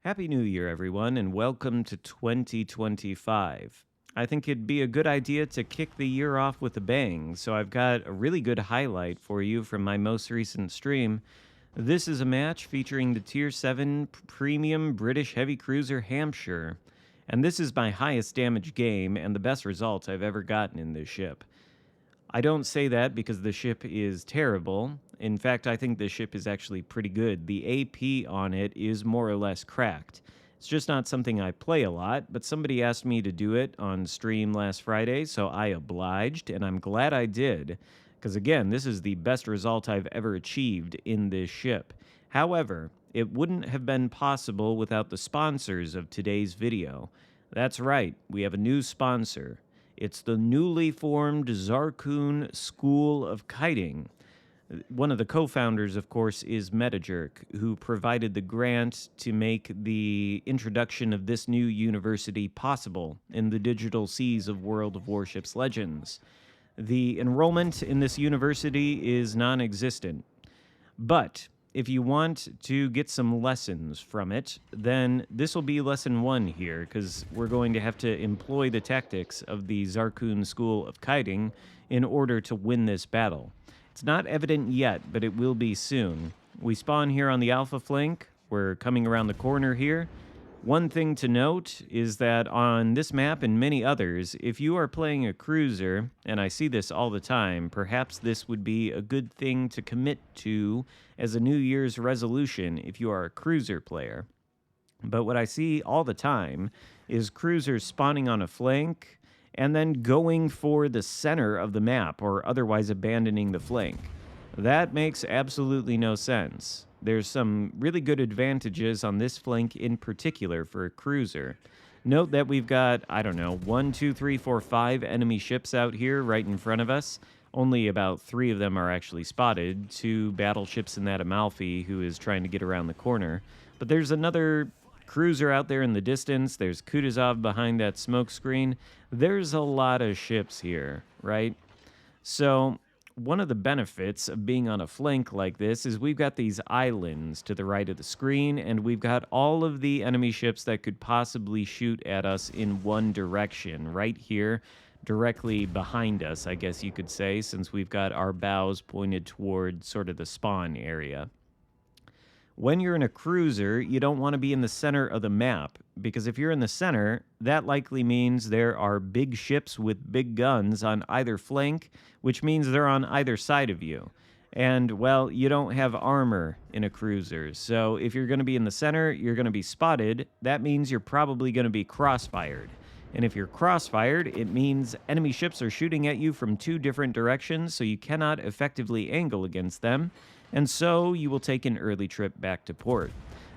Happy New Year, everyone, and welcome to 2025. I think it'd be a good idea to kick the year off with a bang, so I've got a really good highlight for you from my most recent stream. This is a match featuring the Tier 7 Premium British Heavy Cruiser Hampshire, and this is my highest damage game and the best results I've ever gotten in this ship. I don't say that because the ship is terrible. In fact, I think the ship is actually pretty good. The AP on it is more or less cracked. It's just not something I play a lot, but somebody asked me to do it on stream last Friday, so I obliged, and I'm glad I did. Because again, this is the best result I've ever achieved in this ship. However, it wouldn't have been possible without the sponsors of today's video. That's right, we have a new sponsor. It's the newly formed Xarkun School of Kiting. One of the co-founders, of course, is Metajerk, who provided the grant to make the introduction of this new university possible in the digital seas of World of Warships Legends. The enrollment in this university is non-existent, but if you want to get some lessons from it, then this will be lesson 1 here, because we're going to have to employ the tactics of the Xarkun School of Kiting in order to win this battle. It's not evident yet, but it will be soon. We spawn here on the Alpha flank. We're coming around the corner here. One thing to note is that on this map and many others, if you are playing a cruiser, and I see this all the time, perhaps this would be a good thing to commit to as a New Year's resolution if you are a cruiser player. But what I see all the time is cruisers spawning on a flank and then going for the center of the map or otherwise abandoning the flank. That makes absolutely no sense. There's some really good advantages on this flank in particular for a cruiser. Note that we've got, 1, 2, 3, 4, 5 enemy ships out here right in front of us. Only about 3 of them are actually spotted. 2 battleships in that Amalfi who is trying to get around the corner. But there's another cruiser out there in the distance. There's Kutuzov behind that smoke screen. There's a lot of ships here, right? So one of the benefits of being on a flank like this is we've got these islands to the right of the screen, and we've got all of the enemy ships that could possibly shoot at us in one direction, right here, directly behind us, I guess you could say, since we've got our bows pointed toward sort of the spawn area. When you're in a cruiser, you don't want to be in the center of the map, because if you're in the center, that likely means there are big ships with big guns on either flank, which means they're on either side of you. And, well, you don't have armor in a cruiser, so if you're going to be in the center, you're going to be spotted. That means you're probably going to be crossfired. And if you're crossfired, it means enemy ships are shooting at you from 2 different directions, so you cannot effectively angle against them, and so you will take an early trip back to port.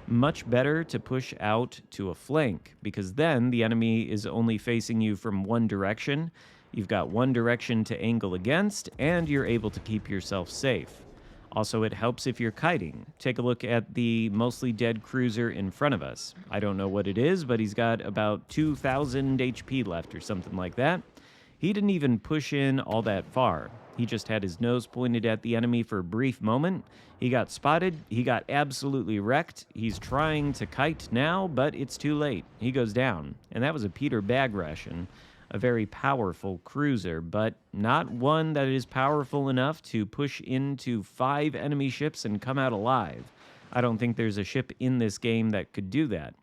Much better to push out to a flank, because then the enemy is only facing you from one direction. You've got one direction to angle against, and you're able to keep yourself safe. Also, it helps if you're kiting. Take a look at the mostly dead cruiser in front of us. I don't know what it is, but he's got about 2,000 HP left or something like that. He didn't even push in all that far. He just had his nose pointed at the enemy for a brief moment. He got spotted. He got absolutely wrecked. He's trying to kite now, but it's too late. He goes down. And that was a Peter bag ration, a very powerful cruiser, but not one that is powerful enough to push into 5 enemy ships and come out alive. I don't think there's a ship in this game that could do that.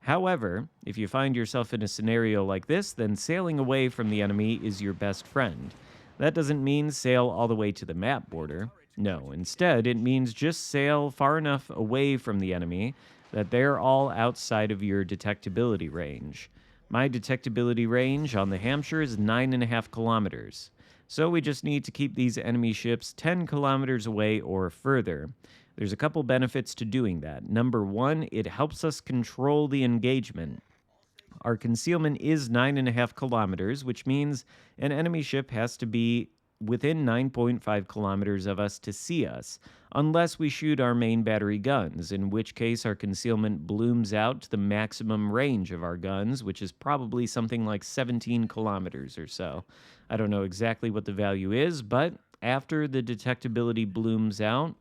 However, if you find yourself in a scenario like this, then sailing away from the enemy is your best friend. That doesn't mean sail all the way to the map border. No, instead, it means just sail far enough away from the enemy that they're all outside of your detectability range. My detectability range on the Hampshire is 9.5 kilometers. So we just need to keep these enemy ships 10 kilometers away or further. There's a couple benefits to doing that. Number 1, it helps us control the engagement. Our concealment is 9.5 kilometers, which means an enemy ship has to be within 9.5 kilometers of us to see us, unless we shoot our main battery guns, in which case our concealment blooms out to the maximum range of our guns, which is probably something like 17 kilometers or so. I don't know exactly what the value is, but after the detectability blooms out,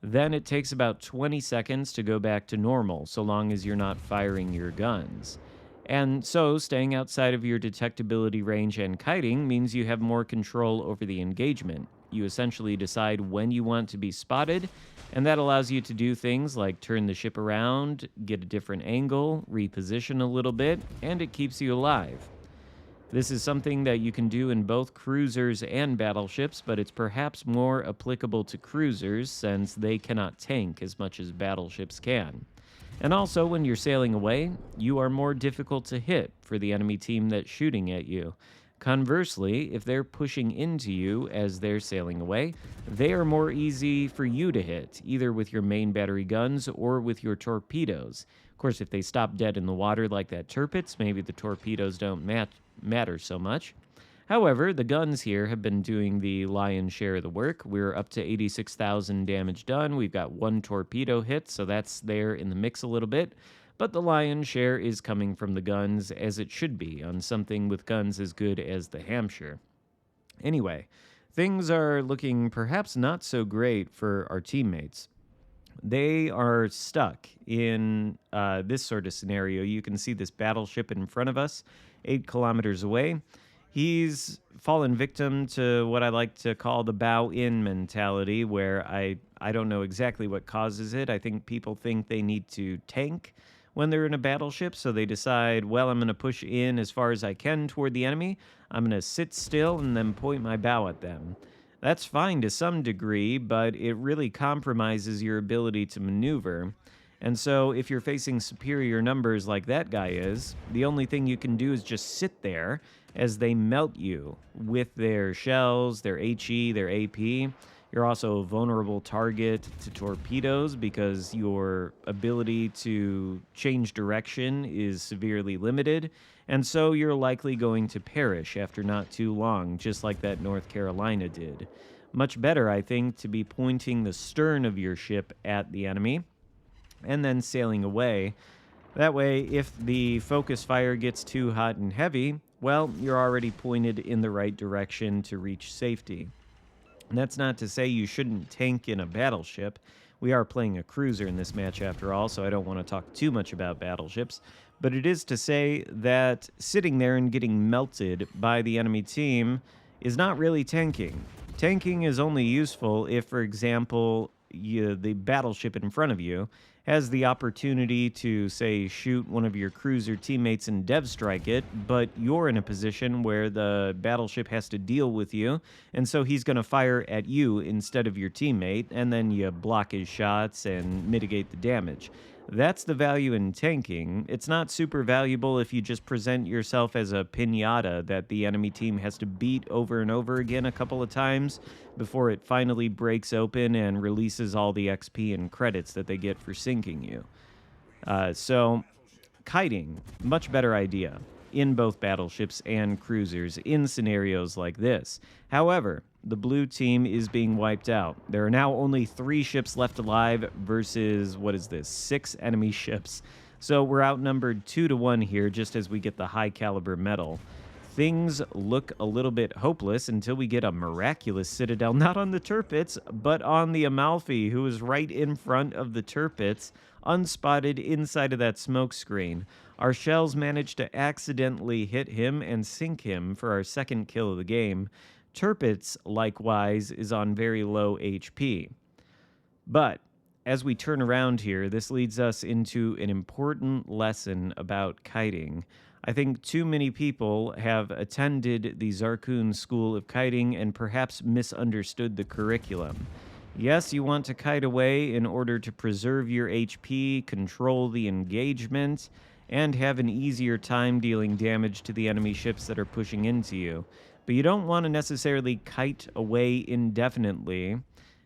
Then it takes about 20 seconds to go back to normal, so long as you're not firing your guns. And so, staying outside of your detectability range and kiting means you have more control over the engagement. You essentially decide when you want to be spotted, and that allows you to do things like turn the ship around, get a different angle, reposition a little bit, and it keeps you alive. This is something that you can do in both cruisers and battleships, but it's perhaps more applicable to cruisers since they cannot tank as much as battleships can. And also, when you're sailing away, you are more difficult to hit for the enemy team that's shooting at you. Conversely, if they're pushing into you as they're sailing away, they are more easy for you to hit, either with your main battery guns or with your torpedoes. Of course, if they stop dead in the water like that Tirpitz, maybe the torpedoes don't matter so much. However, the guns here have been doing the lion's share of the work. We're up to 86,000 damage done. We've got one torpedo hit, so that's there in the mix a little bit. But the lion's share is coming from the guns, as it should be, on something with guns as good as the Hampshire. Anyway, things are looking perhaps not so great for our teammates. They are stuck in this sort of scenario. You can see this battleship in front of us, 8 kilometers away. He's fallen victim to what I like to call the bow-in mentality, where I don't know exactly what causes it. I think people think they need to tank when they're in a battleship, so they decide, well, I'm going to push in as far as I can toward the enemy. I'm going to sit still and then point my bow at them. That's fine to some degree, but it really compromises your ability to maneuver. And so if you're facing superior numbers like that guy is, the only thing you can do is just sit there as they melt you with their shells, their HE, their AP. You're also a vulnerable target to torpedoes because your ability to change direction is severely limited, and so you're likely going to perish after not too long, just like that North Carolina did. Much better, I think, to be pointing the stern of your ship at the enemy and then sailing away. That way, if the focus fire gets too hot and heavy, well, you're already pointed in the right direction to reach safety. And that's not to say you shouldn't tank in a battleship. We are playing a cruiser in this match after all, so I don't want to talk too much about battleships. But it is to say that sitting there and getting melted by the enemy team is not really tanking. Tanking is only useful if, for example, the battleship in front of you has the opportunity to, say, shoot one of your cruiser teammates and dev strike it, but you're in a position where the battleship has to deal with you, and so he's going to fire at you instead of your teammate, and then you block his shots and mitigate the damage. That's the value in tanking. It's not super valuable if you just present yourself as a piñata that the enemy team has to beat over and over again a couple of times before it finally breaks open and releases all the XP and credits that they get for sinking you. So, kiting, much better idea in both battleships and cruisers in scenarios like this. However, the blue team is being wiped out. There are now only 3 ships left alive versus, 6 enemy ships. So we're outnumbered 2-1 here just as we get the high caliber metal. Things look a little bit hopeless until we get a miraculous citadel, not on the Tirpitz, but on the Amalfi, who is right in front of the Tirpitz, unspotted inside of that smoke screen. Our shells managed to accidentally hit him and sink him for our second kill of the game. Tirpitz, likewise, is on very low HP. But as we turn around here, this leads us into an important lesson about kiting. I think too many people have attended the Xarkun School of Kiting and perhaps misunderstood the curriculum. Yes, you want to kite away in order to preserve your HP, control the engagement, and have an easier time dealing damage to the enemy ships that are pushing into you. But you don't want to necessarily kite away indefinitely.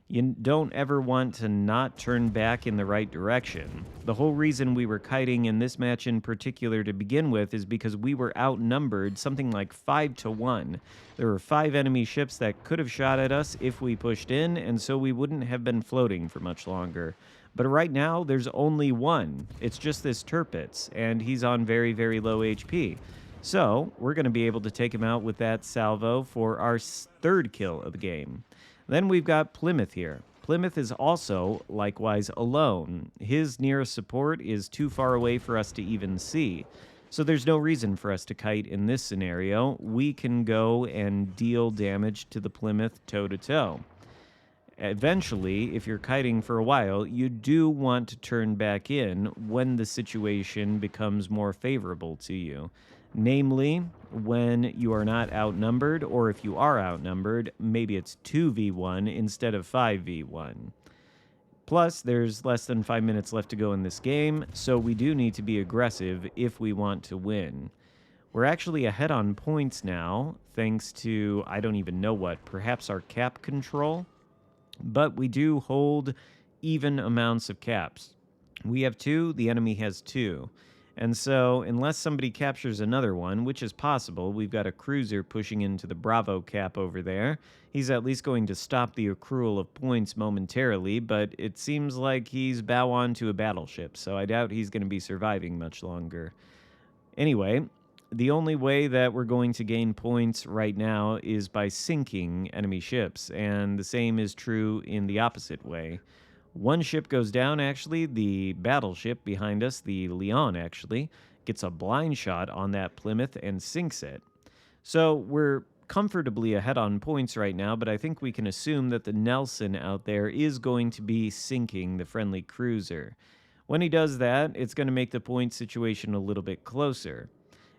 You don't ever want to not turn back in the right direction. The whole reason we were kiting in this match in particular to begin with is because we were outnumbered something like 5-1. There were 5 enemy ships that could have shot at us if we pushed in, and so we wouldn't have been floating for much longer. But right now, there's only one. It's just this Tirpitz, and he's on very, very low HP. So, we're going to be able to take him out with that salvo for our 3rd kill of the game. Then we've got Plymouth here. Plymouth is also likewise alone. His nearest support is too far away for us to even see. So there's no reason for us to kite in this scenario. We can go and deal damage to the Plymouth toe to toe. Eventually, if you're kiting for a while, you do want to turn back in when the situation becomes more favorable to you. Namely, when you are not outnumbered, or if you are outnumbered, maybe it's 2v1 instead of 5v1. Plus, there's less than 5 minutes left to go in this game, so we do need to be aggressive if we want to win. We're actually ahead on points now, thanks to, I don't even know what, perhaps our cap control? But we do hold even amounts of caps. We have 2, the enemy has 2. And so, unless somebody captures another one, which is possible, we've got a cruiser pushing into the Bravo cap over there. He's at least going to stop the accrual of points momentarily, but it seems like he's bow on to a battleship, so I doubt he's going to be surviving much longer. Anyway, the only way that we're going to gain points right now is by sinking enemy ships, and the same is true in the opposite way. One ship goes down, actually. The battleship behind us, the Leon, actually, gets a blind shot on that Plymouth and sinks it. So we're comfortably ahead on points right now, but I think we can assume that the Nelson out there is going to be sinking the friendly cruiser. When he does that, it's going to make the point situation a little bit closer.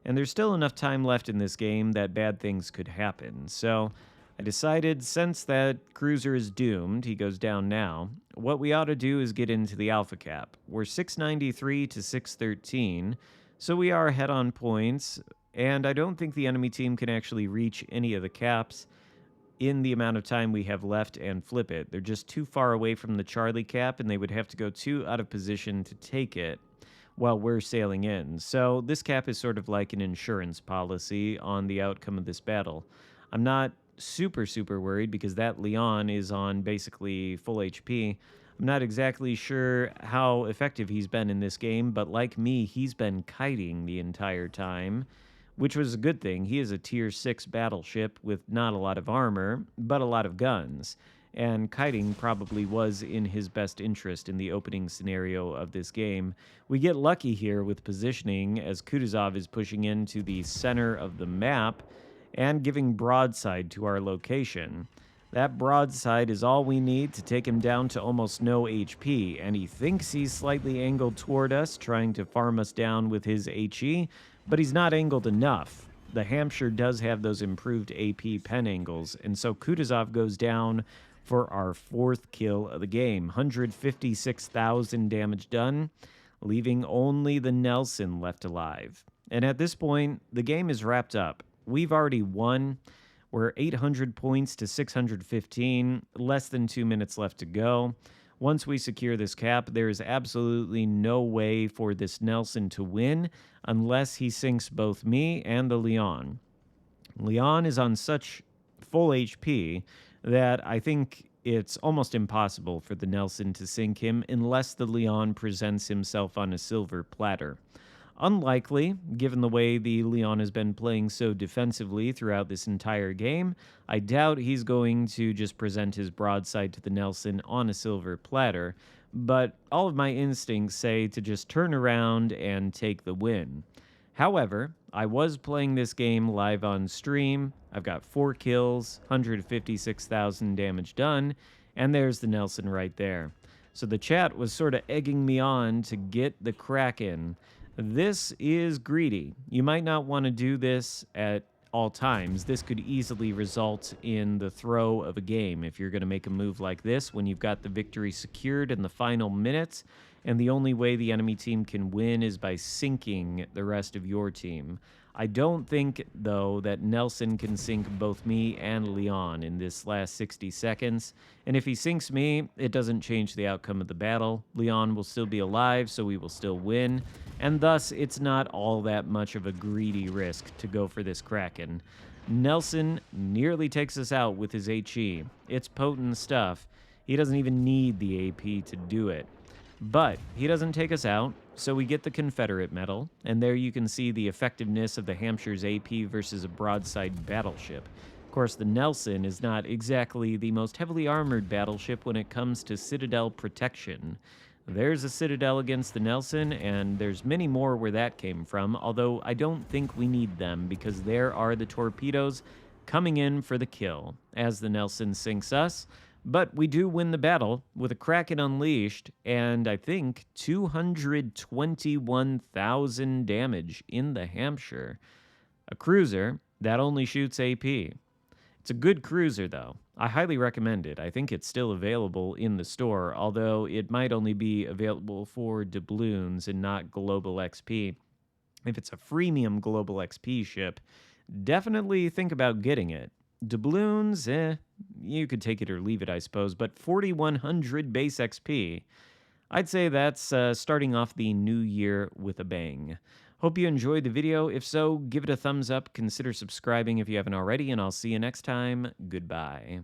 And there's still enough time left in this game that bad things could happen. So I decided, since that cruiser is doomed, he goes down now, what we ought to do is get into the alpha cap. We're 693 to 613, so we are ahead on points, and I don't think the enemy team can actually reach any of the caps in the amount of time we have left and flip it. They're just too far away from the Charlie cap, and they would have to go too out of position to take it while we're sailing in. So this cap is sort of like an insurance policy on the outcome of this battle. I'm not super worried because that Leon is on basically full HP. I'm not exactly sure how effective he's been in this game, but like me, he's been kiting the entire time, which was a good thing. He is a tier 6 battleship with not a lot of armor, but a lot of guns. And kiting probably was in his best interest in the opening scenario of this game. We get lucky here with positioning as Kutuzov is pushing into the center of the map and giving broadside to our location. That broadside is all we need to take him down to almost no HP, and he thinks he's slightly angled toward us, trying to farm us down with his HE, but he's not angled enough. The Hampshire does have those improved AP pen angles, and so Kutuzov goes down for our 4th kill of the game. 156,000 damage done, leaving only the Nelson left alive. And at this point, the game is wrapped up. We've already won. We're 800 points to 615, less than 2 minutes left to go. Once we secure this cap, there is absolutely no way for this Nelson to win unless he sinks both me and the Leon. Leon is on such full HP that I think it's almost impossible for the Nelson to sink him unless the Leon presents himself on a silver platter. Unlikely, given the way the Leon has been playing so defensively throughout this entire game. I doubt he's going to just present his broadside to the Nelson on a silver platter, but all of my instincts say to just turn around and take the win. However, I was playing this game live on stream. I've got 4 kills, 156,000 damage done, and there's the Nelson right there. So the chat was sort of egging me on to get the Kraken. This is greedy. You might not want to do this at all times. This could easily result in the throw of a game if you're going to make a move like this when you've got the victory secured in the final minutes, and the only way the enemy team can win is by sinking the rest of your team. I don't think, though, that Nelson can sink both me and Leon in this last 60 seconds. And if he sinks me, it doesn't change the outcome of the battle. Leon will still be alive, so we will still win. And thus, it's not all that much of a greedy risk to go for this Kraken. Nelson nearly takes us out with his HE. It's potent stuff. He doesn't even need the AP to do it. But he doesn't take us out, so we get the Confederate medal, and there you can see the effectiveness of the Hampshire's AP versus a broadside battleship. Of course, the Nelson is not exactly the most heavily armored battleship when it comes to citadel protection. There's a citadel against the Nelson, and there's many more where that came from, although I don't think we need them because there are the torpedoes coming in for the kill as the Nelson sinks us. But we do win the battle with a Kraken unleashed, and I think 221,000 damage in the Hampshire. A cruiser that only shoots AP. It's a good cruiser, though. I highly recommend it. I think it's still available in the store, although it might only be available for doubloons and not global XP. If it's a freemium global XP ship, definitely think about getting it. Doubloons, you could take it or leave it, I suppose, but 4,100 base XP. I'd say that's starting off the new year with a bang. Hope you enjoyed the video. If so, give it a thumbs up. Consider subscribing if you haven't already, and I'll see you next time. Goodbye.